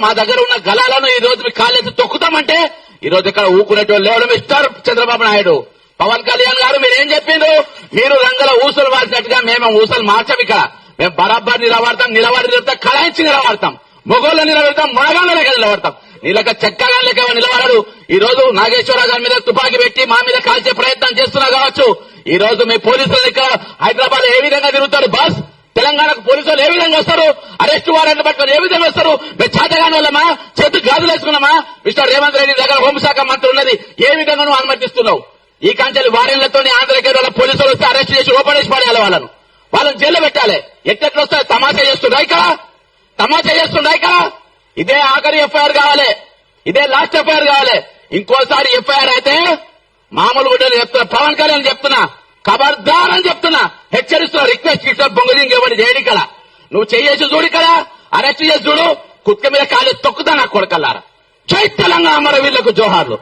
మా దగ్గర ఉన్న గలాలను ఈ రోజు మీ కాళ్ళెత్తి తొక్కుతామంటే ఈ రోజు ఇక్కడ ఊకునేటోళ్ళు లేవడం మిస్టర్ చంద్రబాబు నాయుడు. పవన్ కళ్యాణ్ గారు మీరేం చెప్పిండ్రు? మీరు రంగుల ఊసలు మార్చినట్టుగా మేము ఊసలు మార్చాం. ఇక్కడ మేము బరాబర్ నిలబడతాం, నిలబడతాం, కళాయించి నిలబడతాం, మొగోళ్ళు నిలబెడతాం, మొనగాళ్ళ లెక్క నిలబడతాం. నీళ్ళక చెక్కగా లెక్క నిలబడడు. ఈ రోజు నాగేశ్వరరావు గారి మీద తుపాకీ పెట్టి మా మీద కాల్చే ప్రయత్నం చేస్తున్నా కావచ్చు. ఈ రోజు మీ పోలీసులు ఇక్కడ హైదరాబాద్ ఏ విధంగా తిరుగుతారు బస్, తెలంగాణకు పోలీసులు ఏ విధంగా వస్తారు, అరెస్టు వారెంట్ పట్టుకొని ఏ విధంగా వస్తారు? మేము చేతగాని వాళ్ళమా, చేతు గాజులు వేసుకున్నామా? మిస్టర్ రేవంత్ రెడ్డి దగ్గర హోంశాఖ మంత్రి ఉన్నది, ఏ విధంగా నువ్వు అనుమతిస్తున్నావు? ఈ కాంచెలు వారెంట్లతో ఆంధ్రకేరళ పోలీసులు వస్తే అరెస్ట్ చేసి ఓపెనేసి పడేయాలి, వాళ్ళని జైల్లో పెట్టాలి. ఎట్లెట్లు వస్తాయి? తమాషా చేస్తుండ్రా ఇక్కడ, తమాషా చేస్తుండ్రా ఇక్కడ. ఇదే ఆఖరి ఎఫ్ఐఆర్ కావాలి, ఇదే లాస్ట్ ఎఫ్ఐఆర్ కావాలి. ఇంకోసారి ఎఫ్ఐఆర్ అయితే మామూలు గుడ్డలు చెప్తున్నా, పవన్ కళ్యాణ్ చెప్తున్నా, ఖబర్దార్ అని చెప్తున్నా, హెచ్చరిస్తున్నా, రిక్వెస్ట్ ఇస్తా. బొంగదింగ్ ఎవరి చేయడు ఇక్కడ. నువ్వు చేసి చూడు, ఇక్కడ అరెస్ట్ చేసి చూడు, కుక్క మీద కాళ్ళు తొక్కుతా నా కొడకల్లారా. జై తెలంగాణ, అమరవీరులకు జోహార్లు.